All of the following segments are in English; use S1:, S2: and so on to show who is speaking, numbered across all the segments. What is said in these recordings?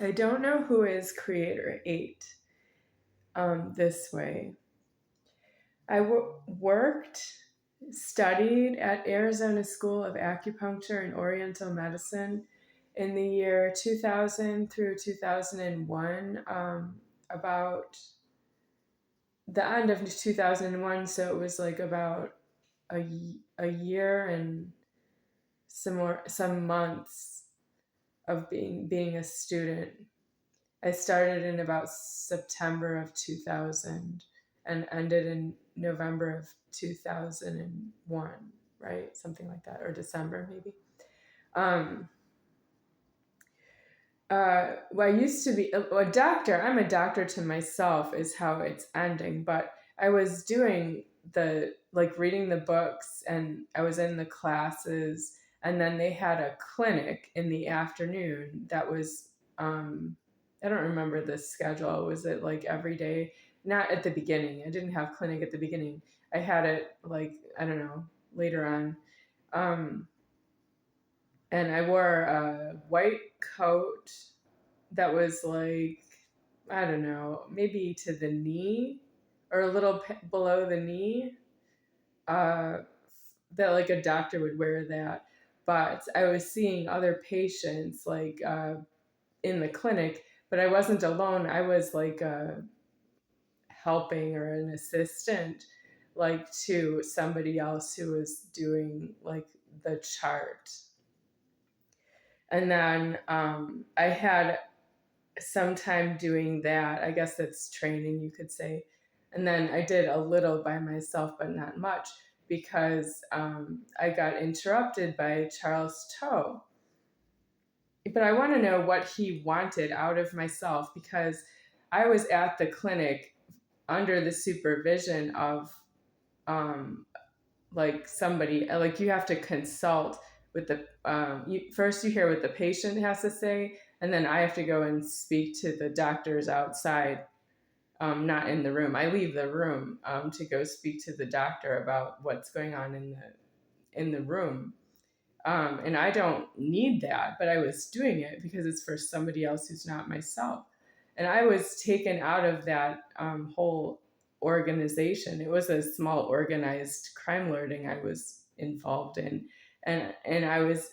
S1: I don't know who is creator 8 this way. I worked, studied at Arizona School of Acupuncture and Oriental Medicine in the year 2000 through 2001, about the end of 2001. So it was like about a year and some months of being a student. I started in about September of 2000 and ended in November of 2001, right? Something like that, or December maybe. Well, I used to be a doctor. I'm a doctor to myself, is how it's ending. But I was doing reading the books, and I was in the classes, and then they had a clinic in the afternoon that was, I don't remember the schedule. Was it like every day? Not at the beginning. I didn't have clinic at the beginning. I had it I don't know, later on. And I wore a white coat that was I don't know, maybe to the knee or a little below the knee. That a doctor would wear that. But I was seeing other patients in the clinic, but I wasn't alone. I was helping or an assistant to somebody else who was doing the chart. And then I had some time doing that. I guess that's training, you could say. And then I did a little by myself, but not much, because I got interrupted by Charles Toh. But I want to know what he wanted out of myself, because I was at the clinic under the supervision of somebody. You have to consult with the first you hear what the patient has to say, and then I have to go and speak to the doctors outside, not in the room. I leave the room to go speak to the doctor about what's going on in the room. And I don't need that, but I was doing it because it's for somebody else who's not myself. And I was taken out of that whole organization. It was a small organized crime lording I was involved in. And I was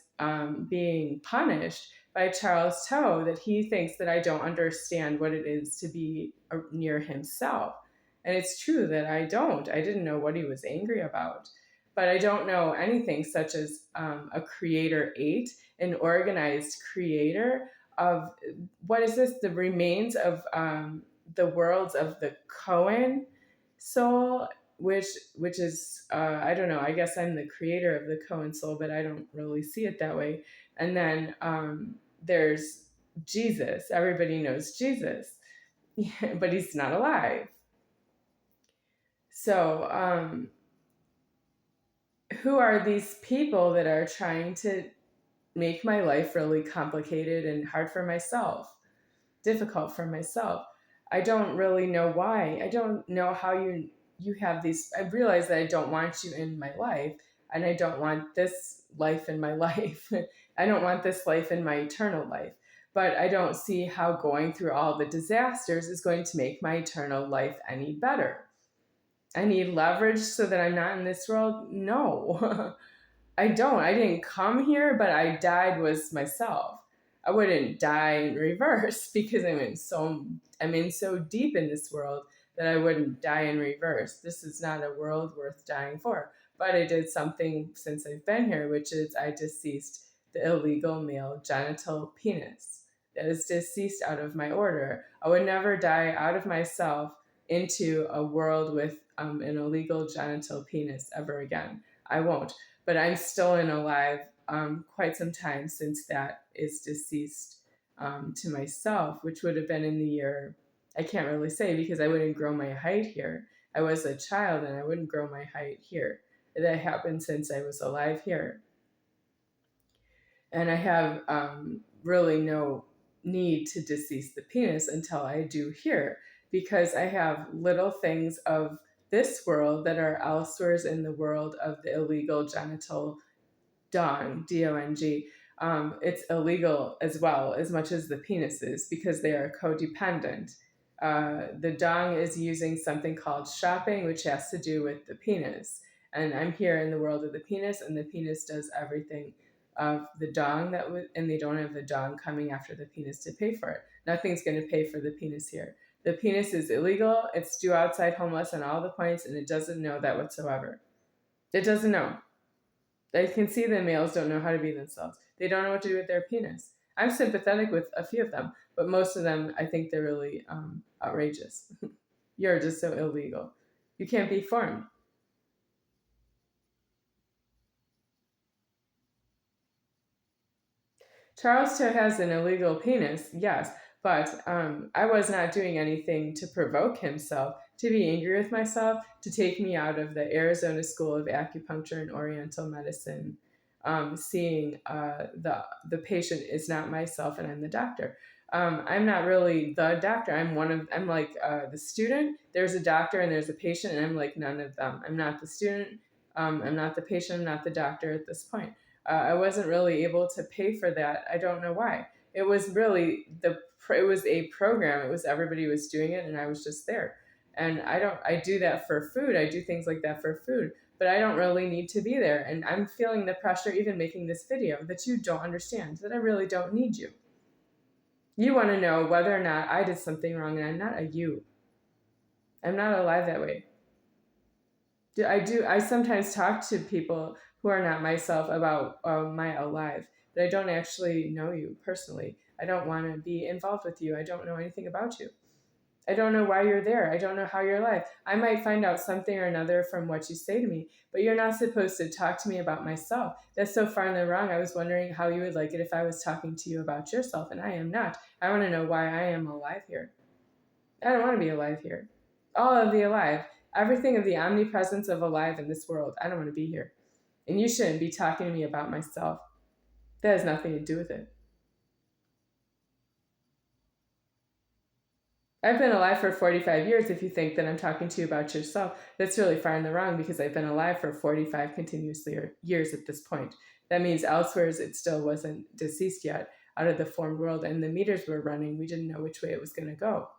S1: being punished by Charles Toh, that he thinks that I don't understand what it is to be near himself. And it's true that I don't. I didn't know what he was angry about. But I don't know anything such as a creator 8, an organized creator of, what is this? The remains of the worlds of the Cohen soul, which is I don't know. I guess I'm the creator of the Cohen soul, but I don't really see it that way. And then there's Jesus. Everybody knows Jesus, but he's not alive. So who are these people that are trying to make my life really complicated and hard for myself, difficult for myself? I don't really know why. I don't know how you have these. I realize that I don't want you in my life, and I don't want this life in my life. I don't want this life in my eternal life. But I don't see how going through all the disasters is going to make my eternal life any better. I need leverage so that I'm not in this world? No. I don't. I didn't come here, but I died with myself. I wouldn't die in reverse because I'm in so deep in this world that I wouldn't die in reverse. This is not a world worth dying for. But I did something since I've been here, which is I deceased the illegal male genital penis that is deceased out of my order. I would never die out of myself into a world with an illegal genital penis ever again. I won't. But I'm still in alive quite some time since that is deceased to myself, which would have been in the year, I can't really say because I wouldn't grow my height here. I was a child and I wouldn't grow my height here. That happened since I was alive here. And I have really no need to decease the penis until I do here, because I have little things of this world that are elsewhere in the world of the illegal genital dong, D-O-N-G. It's illegal as well, as much as the penis is, because they are codependent. The dong is using something called shopping, which has to do with the penis. And I'm here in the world of the penis, and the penis does everything of the dong and they don't have the dong coming after the penis to pay for it. Nothing's going to pay for the penis here. The penis is illegal. It's due outside homeless on all the points, and it doesn't know that whatsoever. It doesn't know. I can see the males don't know how to be themselves. They don't know what to do with their penis. I'm sympathetic with a few of them, but most of them, I think they're really outrageous. You're just so illegal. You can't be formed. Charles Toh has an illegal penis, yes, but I was not doing anything to provoke himself, to be angry with myself, to take me out of the Arizona School of Acupuncture and Oriental Medicine, seeing the patient is not myself and I'm the doctor. I'm not really the doctor. I'm like the student. There's a doctor and there's a patient, and I'm like none of them. I'm not the student. I'm not the patient. I'm not the doctor at this point. I wasn't really able to pay for that. I don't know why. It was really it was a program. It was everybody was doing it, and I was just there. And I do that for food. I do things like that for food, but I don't really need to be there. And I'm feeling the pressure, even making this video, that you don't understand, that I really don't need you. You want to know whether or not I did something wrong, and I'm not a you. I'm not alive that way. I sometimes talk to people who are not myself about my alive, but I don't actually know you personally. I don't want to be involved with you. I don't know anything about you. I don't know why you're there. I don't know how you're alive. I might find out something or another from what you say to me, but you're not supposed to talk to me about myself. That's so far in the wrong. I was wondering how you would like it if I was talking to you about yourself, and I am not. I want to know why I am alive here. I don't want to be alive here. All of the alive. Everything of the omnipresence of alive in this world. I don't want to be here. And you shouldn't be talking to me about myself. That has nothing to do with it. I've been alive for 45 years. If you think that I'm talking to you about yourself, that's really far in the wrong, because I've been alive for 45 continuous years at this point. That means elsewhere it still wasn't deceased yet, out of the formed world, and the meters were running. We didn't know which way it was going to go.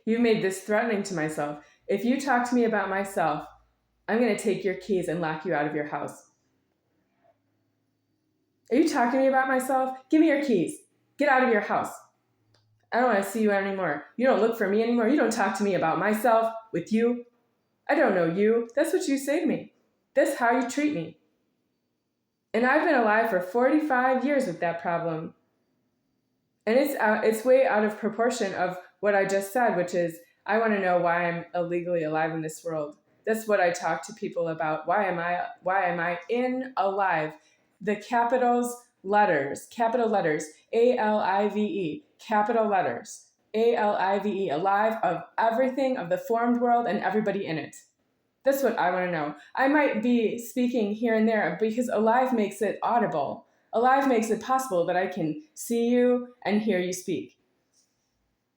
S1: You've made this threatening to myself. If you talk to me about myself, I'm going to take your keys and lock you out of your house. Are you talking to me about myself? Give me your keys. Get out of your house. I don't want to see you anymore. You don't look for me anymore. You don't talk to me about myself with you. I don't know you. That's what you say to me. That's how you treat me. And I've been alive for 45 years with that problem. And it's way out of proportion of what I just said, which is I want to know why I'm illegally alive in this world. That's what I talk to people about. Why am I alive? The capital letters, ALIVE, capital letters, ALIVE, alive of everything of the formed world and everybody in it. That's what I want to know. I might be speaking here and there because alive makes it audible. Alive makes it possible that I can see you and hear you speak.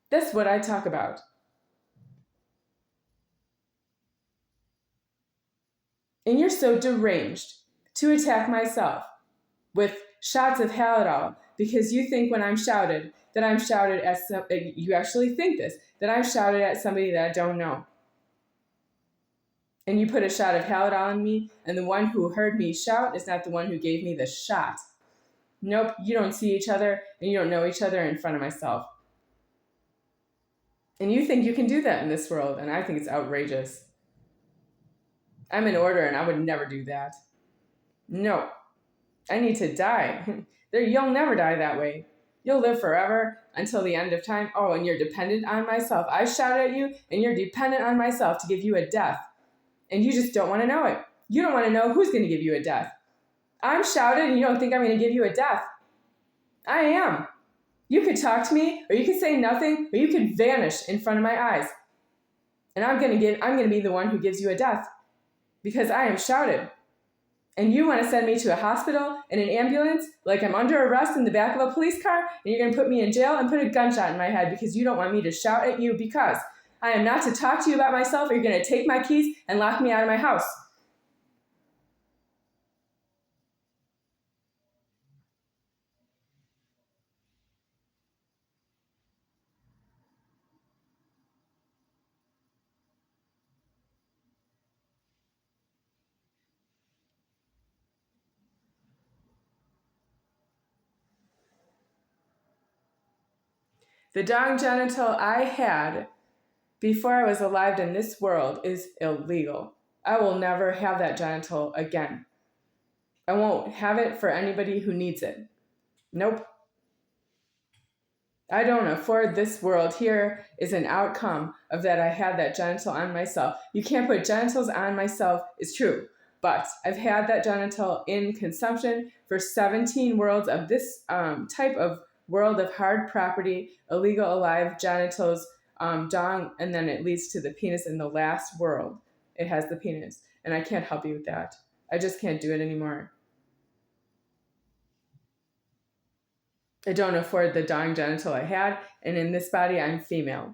S1: That's what I talk about. And you're so deranged to attack myself with shots of Halidol because you think when I'm shouted that I'm shouted at you actually think this, that I'm shouted at somebody that I don't know. And you put a shot of Halidol on me, and the one who heard me shout is not the one who gave me the shot. Nope, you don't see each other, and you don't know each other in front of myself. And you think you can do that in this world, and I think it's outrageous. I'm in order, and I would never do that. No, I need to die. You'll never die that way. You'll live forever until the end of time. Oh, and you're dependent on myself. I shout at you, and you're dependent on myself to give you a death. And you just don't want to know it. You don't want to know who's going to give you a death. I'm shouted, and you don't think I'm going to give you a death. I am. You could talk to me, or you could say nothing, or you could vanish in front of my eyes. And I'm going to be the one who gives you a death because I am shouted. And you want to send me to a hospital in an ambulance like I'm under arrest in the back of a police car, and you're going to put me in jail and put a gunshot in my head because you don't want me to shout at you because I am not to talk to you about myself, or you're going to take my keys and lock me out of my house. The dong genital I had before I was alive in this world is illegal. I will never have that genital again. I won't have it for anybody who needs it. Nope. I don't afford this world. Here is an outcome of that I had that genital on myself. You can't put genitals on myself, it's true. But I've had that genital in consumption for 17 worlds of this type of world of hard property, illegal alive genitals, dong, and then it leads to the penis in the last world. It has the penis. And I can't help you with that. I just can't do it anymore. I don't afford the dong genital I had, and in this body, I'm female.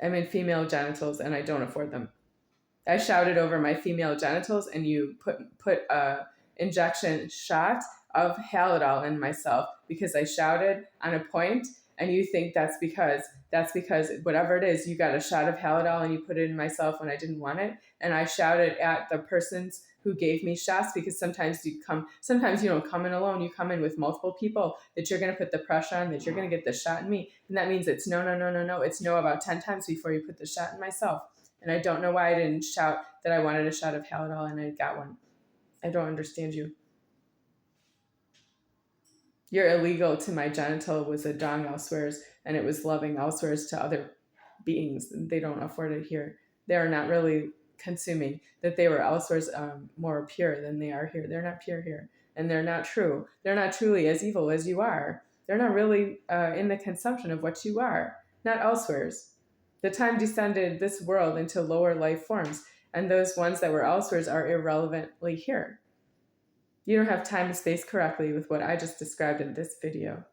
S1: I'm in female genitals, and I don't afford them. I shouted over my female genitals, and you put a injection shot of Halidol in myself because I shouted on a point, and you think that's because whatever it is, you got a shot of Halidol and you put it in myself when I didn't want it, and I shouted at the persons who gave me shots because sometimes you don't come in alone, you come in with multiple people that you're going to put the pressure on, that you're going to get the shot in me, and that means it's no, no, no, no, no, it's no about 10 times before you put the shot in myself. And I don't know why I didn't shout that I wanted a shot of Halidol and I got one. I don't understand you. You're illegal to my genital was a dong elsewheres, and it was loving elsewheres to other beings. They don't afford it here. They are not really consuming. That they were elsewheres more pure than they are here. They're not pure here. And they're not true. They're not truly as evil as you are. They're not really in the consumption of what you are. Not elsewheres. The time descended this world into lower life forms, and those ones that were elsewheres are irrelevantly here. You don't have time and space correctly with what I just described in this video.